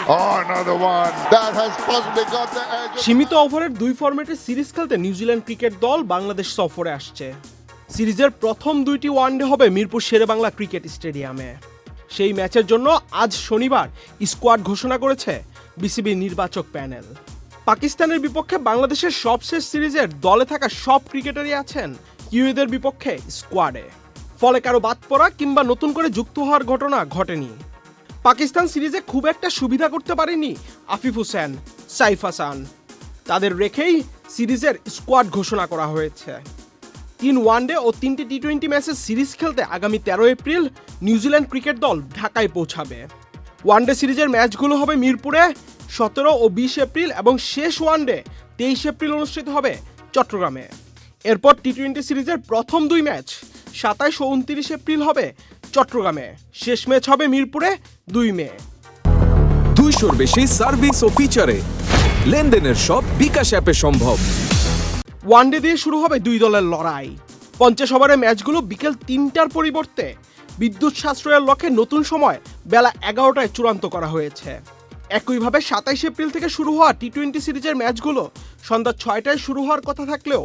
Oh, another one that has possibly got the edge. সীমিত ওভারের দুই ফরম্যাটের সিরিজ খেলতে নিউজিল্যান্ড ক্রিকেট দল বাংলাদেশ সফরে আসছে। সিরিজের প্রথম দুইটি ওয়ানডে হবে মিরপুর শেরেবাংলা ক্রিকেট স্টেডিয়ামে। সেই ম্যাচের জন্য আজ শনিবার স্কোয়াড ঘোষণা করেছে বিসিবি নির্বাচক প্যানেল। পাকিস্তানের বিপক্ষে বাংলাদেশের সবশেষ সিরিজের দলে থাকা সব ক্রিকেটারই আছেন কিউইদের বিপক্ষে স্কোয়াডে। ফলে কারো বাদ পড়া কিংবা নতুন করে যুক্ত হওয়ার ঘটনা ঘটেনি। পাকিস্তান সিরিজে খুব একটা সুবিধা করতে পারেনি আফিফ হোসেন, সাইফ হাসান। তাদের রেখেই সিরিজের স্কোয়াড ঘোষণা করা হয়েছে। 3 ওয়ানডে ও 3টি টি-20 ম্যাচের সিরিজ খেলতে আগামী 13 এপ্রিল নিউজিল্যান্ড ক্রিকেট দল ঢাকায় পৌঁছাবে। ওয়ানডে সিরিজের ম্যাচগুলো হবে মিরপুরে 17 ও 20 এপ্রিল এবং শেষ ওয়ানডে 23 এপ্রিল অনুষ্ঠিত হবে চট্টগ্রামে। এরপর টি-20 সিরিজের প্রথম দুই ম্যাচ 27 ও 29 এপ্রিল হবে চট্টগ্রামে। শেষ ম্যাচ হবে মিরপুরে 2 মে। 200-র বেশি সার্ভিস ও ফিচারে লেনদেনের সব বিকাশ অ্যাপে সম্ভব। ওয়ানডে দিয়ে শুরু হবে দুই দলের লড়াই। 50 ওভারের ম্যাচগুলো বিকেল 3টার পরিবর্তে বিদ্যুৎ সাশ্রয়ের লক্ষ্যে নতুন সময় বেলা 11টায় চূড়ান্ত করা হয়েছে। একইভাবে 27 এপ্রিল থেকে শুরু হওয়া টি-20 সিরিজের ম্যাচগুলো সন্ধ্যা 6টায় শুরু হওয়ার কথা থাকলেও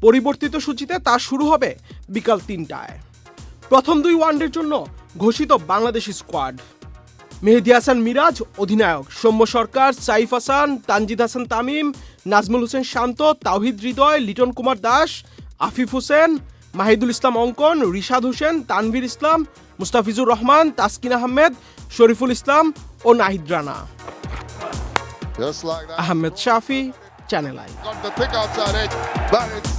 পরিবর্তিত সূচিতে তা শুরু হবে বিকাল 3টায়। প্রথম দুই ওয়ানডের জন্য ঘোষিত বাংলাদেশ স্কোয়াড: মেহেদী হাসান মিরাজ অধিনায়ক, সৌম্য সরকার, সাইফ হাসান, তানজিদ হাসান তামিম, নাজমুল হোসেন শান্ত, তাওহিদ হৃদয়, লিটন কুমার দাস, আফিফ হোসেন, মাহিদুল ইসলাম অঙ্কন, রিশাদ হোসেন, তানভীর ইসলাম, মুস্তাফিজুর রহমান, তাসকিন আহমেদ, শরীফুল ইসলাম ও Nahid Rana. Just like that. Ahmed Shafi, channel I. Got the thick outside edge, but it's